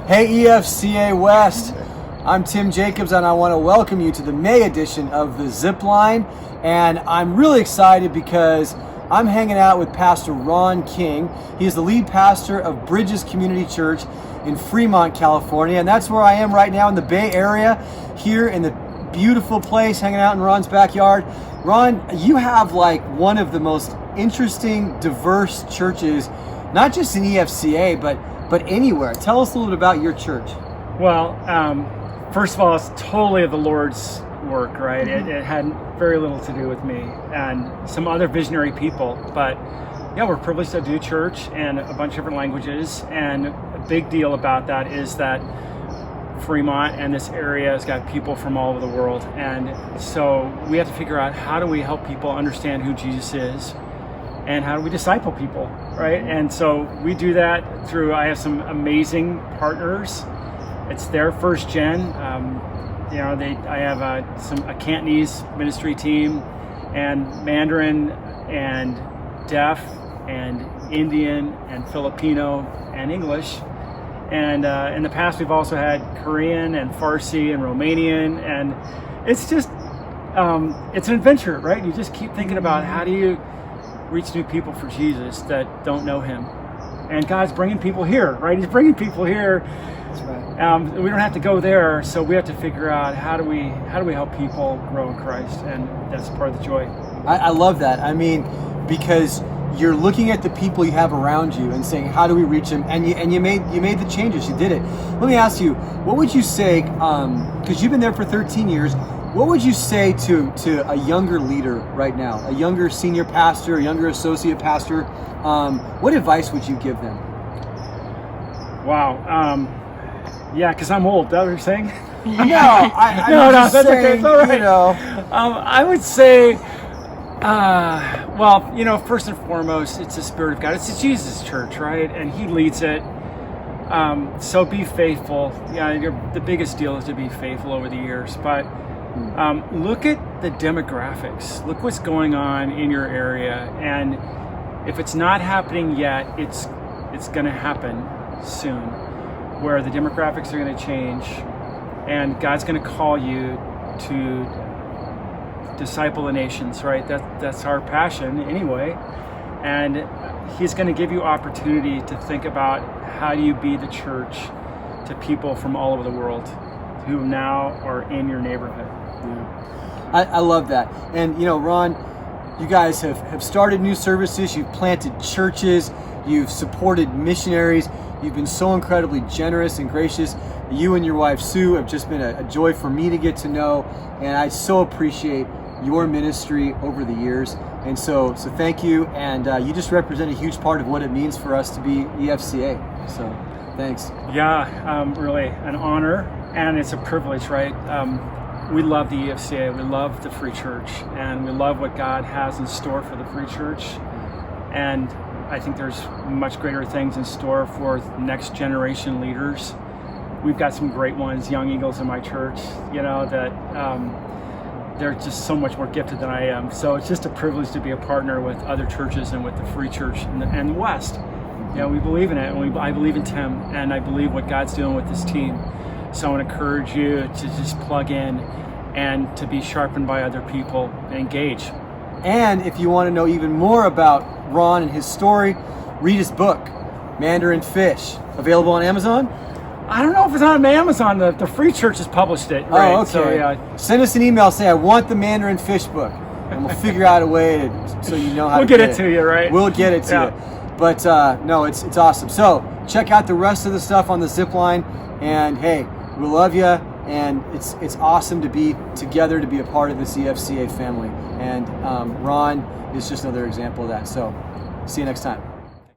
Hey EFCA West, I'm Tim Jacobs and I want to welcome you to the May edition of the Zipline. And I'm really excited because I'm hanging out with Pastor Ron King. He is the lead pastor of Bridges Community Church in Fremont, California. And that's where I am right now in the Bay Area, here in the beautiful place, hanging out in Ron's backyard. Ron, you have like one of the most interesting, diverse churches, not just in EFCA, but anywhere. Tell us a little bit about your church. Well, first of all, it's totally of the Lord's work, right? It had very little to do with me and some other visionary people. But yeah, we're privileged to do church in a bunch of different languages. And a big deal about that is that Fremont and this area has got people from all over the world. And so we have to figure out, how do we help people understand who Jesus is? And how do we disciple people, right? And so we do that through, I have some amazing partners. It's their first gen. I have a Cantonese ministry team, and Mandarin and Deaf and Indian and Filipino and English. And in the past, we've also had Korean and Farsi and Romanian. And it's just, it's an adventure, right? You just keep thinking about, how do you reach new people for Jesus that don't know him? And God's bringing people here, right? He's bringing people here. That's right. We don't have to go there, so we have to figure out, how do we help people grow in Christ? And that's part of the joy. I love that. I mean, because you're looking at the people you have around you and saying, how do we reach them? And you made the changes. You did it. Let me ask you, what would you say? Because you've been there for 13 years. What would you say to a younger leader right now, a younger senior pastor, a younger associate pastor? What advice would you give them? Wow. Yeah, because I'm old. Is that what you're saying? No, that's saying, okay. It's all right. I would say, first and foremost, it's the Spirit of God. It's Jesus' church, right? And he leads it. So be faithful. Yeah, the biggest deal is to be faithful over the years. But look at the demographics. Look what's going on in your area. And if it's not happening yet, it's going to happen soon, where the demographics are going to change. And God's going to call you to disciple the nations, right? That's our passion anyway. And he's going to give you opportunity to think about, how do you be the church to people from all over the world who now are in your neighborhood. Yeah. I love that. And Ron, you guys have started new services, you've planted churches, you've supported missionaries, you've been so incredibly generous and gracious. You and your wife Sue have just been a joy for me to get to know, and I so appreciate your ministry over the years. And so thank you, and you just represent a huge part of what it means for us to be EFCA. So thanks. Yeah, really an honor, and it's a privilege, right? We love the EFCA, we love the Free Church, and we love what God has in store for the Free Church. And I think there's much greater things in store for next generation leaders. We've got some great ones, young eagles in my church, that they're just so much more gifted than I am. So it's just a privilege to be a partner with other churches and with the Free Church and the West. We believe in it, and I believe in Tim, and I believe what God's doing with this team. So I want to encourage you to just plug in and to be sharpened by other people and engage. And if you want to know even more about Ron and his story, read his book, Mandarin Fish, available on Amazon. I don't know if it's on Amazon. The Free Church has published it. Right? Oh, okay. So, yeah. Send us an email saying, I want the Mandarin Fish book, and we'll figure out a way so you know how we'll to get it to you, right? We'll get it to you. But no, it's awesome. So check out the rest of the stuff on the Zipline, and hey, we love you, and it's awesome to be together, to be a part of this EFCA family. And Ron is just another example of that. So see you next time.